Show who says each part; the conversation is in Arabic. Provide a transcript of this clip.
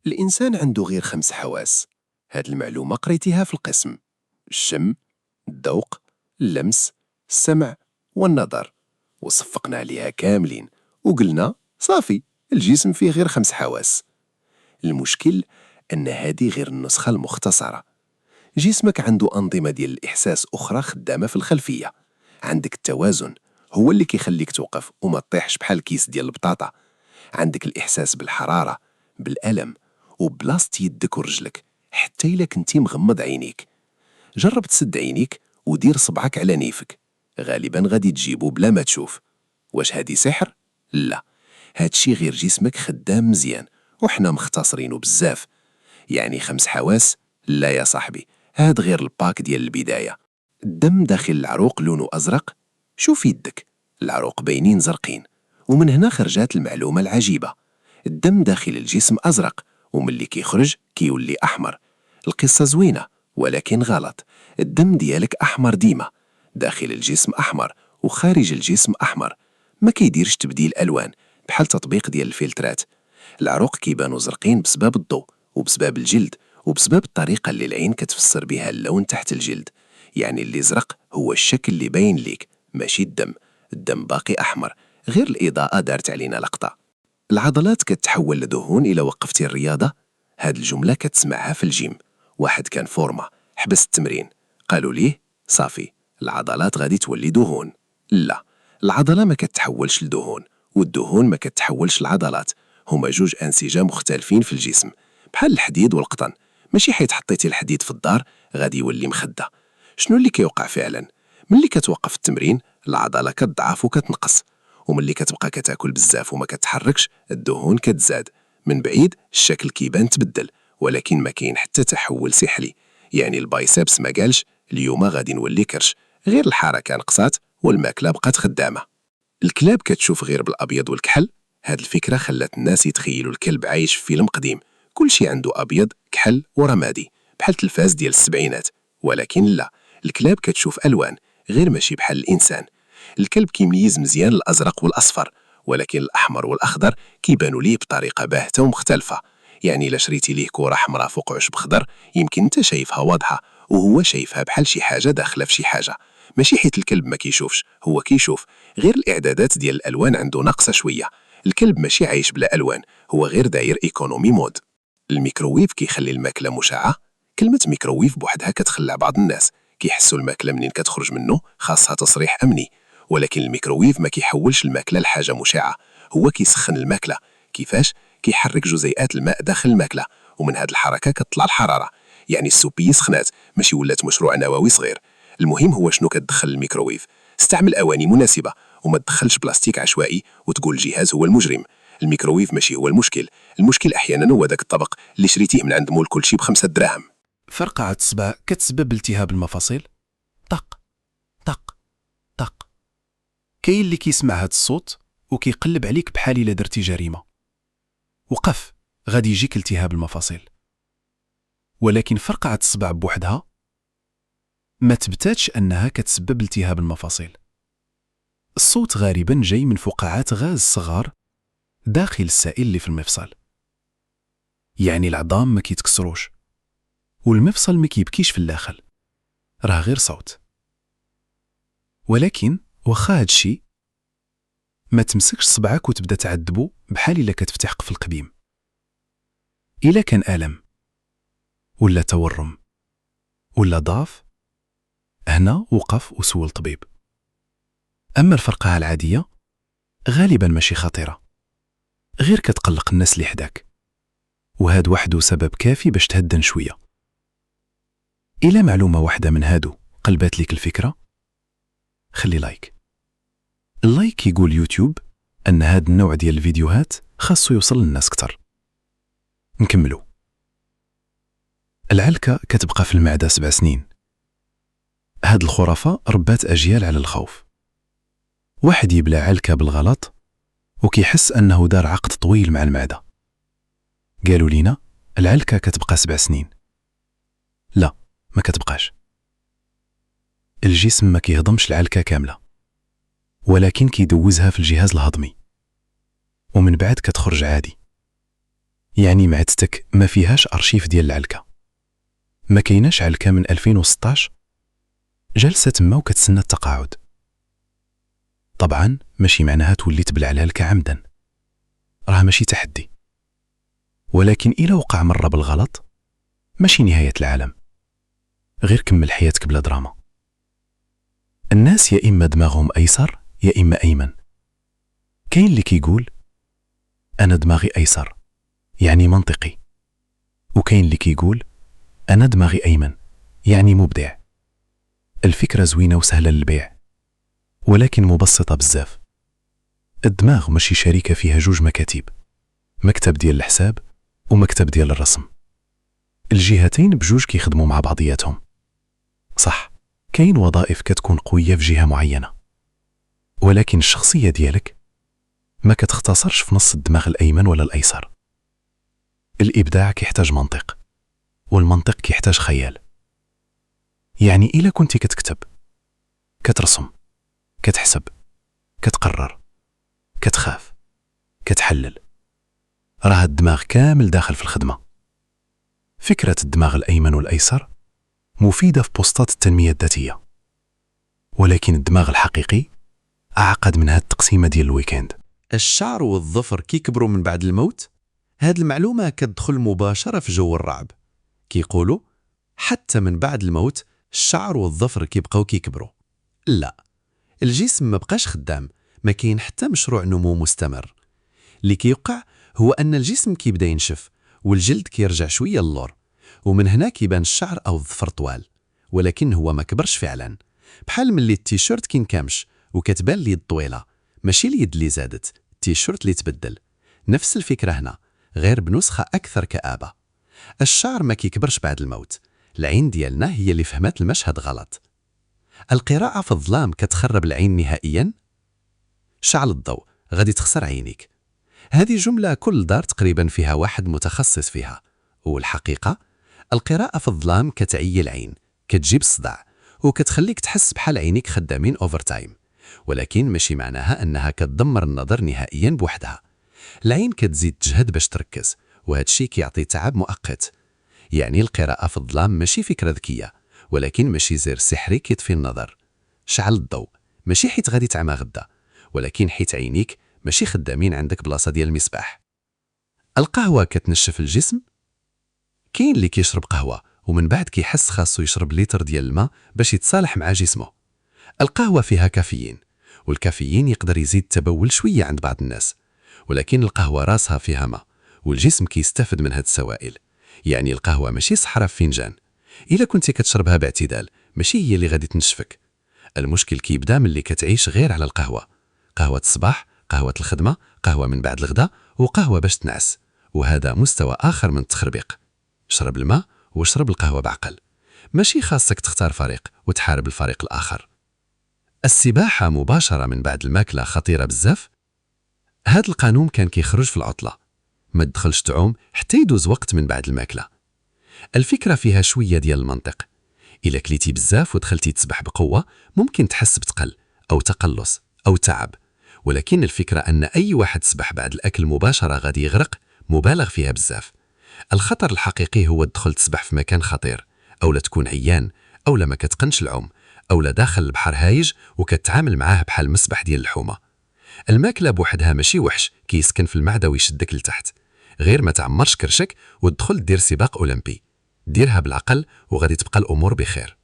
Speaker 1: الإنسان عنده غير 5 حواس. هاد المعلومة قريتيها في القسم: الشم، الذوق، اللمس، السمع والنظر، وصفقنا عليها كاملين وقلنا صافي الجسم فيه غير 5 حواس. المشكل أن هذه غير النسخة المختصرة. جسمك عنده أنظمة ديال الإحساس أخرى خدامة في الخلفية. عندك التوازن، هو اللي كيخليك توقف وما تطيحش بحال كيس ديال البطاطا. عندك الإحساس بالحرارة، بالألم، وبلاصة يدك ورجلك حتى إلا كنتي مغمض عينيك. جرب تسد عينيك ودير صبعك على نيفك، غالبا غادي تجيبو بلا ما تشوف. واش هادي سحر؟ لا، هادشي غير جسمك خدام مزيان وحنا مختصرينو بزاف. يعني 5 حواس؟ لا يا صاحبي، هاد غير الباك ديال البداية. الدم داخل العروق لونه أزرق، شوف يدك، العروق باينين زرقين. ومن هنا خرجات المعلومة العجيبة: الدم داخل الجسم أزرق وملي كيخرج كيولي أحمر. القصة زوينة ولكن غلط. الدم ديالك أحمر ديما، داخل الجسم أحمر وخارج الجسم أحمر، ما كيديرش تبديل ألوان بحال تطبيق ديال الفلترات. العروق كيبانوا زرقين بسبب الضوء وبسبب الجلد وبسبب الطريقة اللي العين كتفسر بها اللون تحت الجلد. يعني اللي زرق هو الشكل اللي باين ليك ماشي الدم. الدم باقي أحمر، غير الإضاءة دارت علينا لقطة. العضلات كتحول لدهون إلا وقفتي الرياضة. هاد الجملة كتسمعها في الجيم. واحد كان فورما، حبس التمرين، قالوا ليه صافي العضلات غادي تولي دهون. لا، العضلة ما كتحولش لدهون والدهون ما كتحولش لعضلات. هما جوج أنسجة مختلفين في الجسم، بحال الحديد والقطن. ماشي حيت حطيتي الحديد في الدار غادي يولي مخدة. شنو اللي كيوقع فعلا؟ ملي كتوقف التمرين العضلة كتضعف وكتنقص، وملي كتبقى كتاكل بزاف وما كتحركش الدهون كتزاد. من بعيد الشكل كيبان تبدل، ولكن ما كاين حتى تحول سحلي. يعني البايسبس ما قالش اليوم غادي نولي كرش، غير الحركة نقصات والماكلة بقات خدامة. الكلاب كتشوف غير بالأبيض والكحل. هاد الفكرة خلات الناس يتخيلوا الكلب عايش في فيلم قديم، كلشي عنده أبيض كحل ورمادي بحال التلفاز ديال السبعينات. ولكن لا، الكلاب كتشوف ألوان، غير ماشي بحال الإنسان. الكلب كيميز مزيان الأزرق والأصفر، ولكن الأحمر والأخضر كيبانوا ليه بطريقة باهتة ومختلفة. يعني إلا شريتي ليه كرة حمراء فوق عشب خضر يمكن انت شايفها واضحة وهو شايفها بحال شي حاجة داخلة في شي حاجة. ماشي حيت الكلب ما كيشوفش، هو كيشوف، غير الإعدادات ديال الألوان عنده ناقصة شوية. الكلب ماشي عايش بلا ألوان، هو غير داير إيكونومي مود. الميكروويف كيخلي الماكلة مشعة. كلمة ميكروويف بوحدها كتخلع بعض الناس، كيحسوا الماكلة منين كتخرج منه خاصها تصريح أمني. ولكن الميكروويف ما كيحولش الماكلة لحاجة مشعة، هو كيسخن الماكلة. كيفاش؟ كيحرك جزيئات الماء داخل الماكلة، ومن هاد الحركة كتطلع الحرارة. يعني السوبية سخنات ماشي ولات مشروع نووي صغير. المهم هو شنو كتدخل الميكروويف. استعمل أواني مناسبة وما تدخلش بلاستيك عشوائي وتقول الجهاز هو المجرم. الميكروويف ماشي هو المشكل، المشكل أحيانا هو داك الطبق اللي شريتيه من عند مول كلشي ب5 دراهم.
Speaker 2: فرقعة الصبع كتسبب التهاب المفاصل. طق طق طق. كاين اللي كيسمع هاد الصوت وكيقلب عليك بحال الا درتي جريمة. وقف، غادي يجيك التهاب المفاصل. ولكن فرقعة الصبع بوحدها ما تبتاتش أنها كتسبب التهاب المفاصل. الصوت غالبا جاي من فقاعات غاز صغار داخل السائل اللي في المفصل. يعني العظام ما كيتكسروش والمفصل ما كيبكيش في الداخل، راه غير صوت. ولكن واخا هادشي ما تمسكش صبعك وتبدا تعذبو بحال الا كتفتح قفل قبيم. الا كان ألم ولا تورم ولا ضعف، هنا وقف وسول طبيب. أما الفرقعة العادية غالبا ماشي خطيرة، غير كتقلق الناس اللي حداك، وهاد وحده سبب كافي باش تهدن شوية. إلا معلومة واحدة من هادو قلبات ليك الفكرة، خلي لايك. اللايك يقول يوتيوب أن هاد النوع ديال الفيديوهات خاصو يوصل للناس كتر. نكملو. العلكة كتبقى في المعدة 7 سنين. هاد الخرافة ربات أجيال على الخوف. واحد يبلع علكة بالغلط وكيحس أنه دار عقد طويل مع المعدة. قالوا لينا العلكة كتبقى 7 سنين. لا، ما كتبقاش. الجسم ما كيهضمش العلكة كاملة، ولكن كيدوزها في الجهاز الهضمي ومن بعد كتخرج عادي. يعني معدتك ما فيهاش أرشيف ديال العلكة، ما كايناش علكة من 2016 جالسة تما وكتسنى التقاعد. طبعا ماشي معناها تولي تبلع الهلكة عمدا، راه ماشي تحدي، ولكن إلا وقع مرة بالغلط ماشي نهاية العالم، غير كمل حياتك بلا دراما. الناس يا إما دماغهم أيسر يا إما أيمن. كاين اللي كيقول أنا دماغي أيسر يعني منطقي، وكاين اللي كيقول أنا دماغي أيمن يعني مبدع. الفكرة زوينة وسهلة للبيع، ولكن مبسطة بزاف. الدماغ ماشي شركة فيها جوج مكاتب، مكتب ديال الحساب ومكتب ديال الرسم، الجهتين بجوج كيخدموا مع بعضياتهم. صح، كاين وظائف كتكون قوية في جهة معينة، ولكن الشخصية ديالك ما كتختصرش في نص الدماغ الأيمن ولا الأيسر. الإبداع كيحتاج منطق، والمنطق كيحتاج خيال. يعني إلا كنتي كتكتب، كترسم، كتحسب، كتقرر، كتخاف، كتحلل، راه الدماغ كامل داخل في الخدمة. فكرة الدماغ الأيمن والأيسر مفيدة في بوستات التنمية الذاتية، ولكن الدماغ الحقيقي أعقد من هاد التقسيمة ديال الويكند.
Speaker 3: الشعر والظفر كيكبروا من بعد الموت؟ هاد المعلومة كتدخل مباشرة في جو الرعب. كيقولوا حتى من بعد الموت الشعر والظفر كيبقاو كيكبروا. لا، الجسم ما بقاش خدام، ما كاين حتى مشروع نمو مستمر. اللي كيوقع هو أن الجسم كيبدا ينشف والجلد كيرجع شوية للور، ومن هنا كيبان الشعر أو الظفر طوال، ولكن هو ما كبرش فعلا. بحال ملي التيشيرت كينكمش وكتبان اليد طويلة، ماشي اليد اللي زادت، التيشيرت اللي تبدل. نفس الفكرة هنا، غير بنسخة أكثر كآبة. الشعر ما كيكبرش بعد الموت، العين ديالنا هي اللي فهمت المشهد غلط. القراءة في الظلام كتخرب العين نهائيا. شعل الضوء غادي تخسر عينيك. هذه جملة كل دار تقريبا فيها واحد متخصص فيها. والحقيقة القراءة في الظلام كتعيي العين، كتجيب الصداع، وكتخليك تحس بحال عينيك خدامين اوفر تايم، ولكن ماشي معناها أنها كتدمر النظر نهائيا بوحدها. العين كتزيد تجهد باش تركز، وهذا الشيء كيعطي تعب مؤقت. يعني القراءة في الظلام ماشي فكرة ذكية، ولكن ماشي زر سحري كيطفي النظر. شعل الضوء ماشي حيت غادي تعمى غدا، ولكن حيت عينيك ماشي خدامين عندك بلاصة ديال المصباح. القهوة كتنشف الجسم. كاين اللي كيشرب قهوة ومن بعد كيحس خاصو يشرب لتر ديال الماء باش يتصالح مع جسمه. القهوة فيها كافيين، والكافيين يقدر يزيد التبول شوية عند بعض الناس، ولكن القهوة راسها فيها ماء، والجسم كيستفد من هاد السوائل. يعني القهوة ماشي صحرا في فنجان، إلا كنتي كتشربها باعتدال ماشي هي اللي غادي تنشفك. المشكل كيبدا ملي كتعيش غير على القهوة، قهوة الصباح، قهوة الخدمة، قهوة من بعد الغداء، وقهوة باش تنعس، وهذا مستوى آخر من التخربيق. شرب الماء واشرب القهوة بعقل، ماشي خاصك تختار فريق وتحارب الفريق الآخر. السباحة مباشرة من بعد الماكلة خطيرة بزاف. هذا القانون كان كيخرج في العطلة، ما تدخلش تعوم حتى يدوز وقت من بعد الماكلة. الفكرة فيها شوية ديال المنطق. إلا كليتي بزاف ودخلتي تسبح بقوة ممكن تحس بتقل أو تقلص أو تعب، ولكن الفكرة أن أي واحد سبح بعد الأكل مباشرة غادي يغرق مبالغ فيها بزاف. الخطر الحقيقي هو تدخل تسبح في مكان خطير، أو لا تكون عيان، أو لا ما كتقنش العوم، أو لا داخل البحر هايج وكتعامل معاه بحال مسبح ديال الحومة. الماكلة بوحدها ماشي وحش كيسكن في المعدة ويشدك لتحت، غير ما تعمرش كرشك وتدخل دير سباق أولمبي. ديرها بالعقل وغادي تبقى الأمور بخير.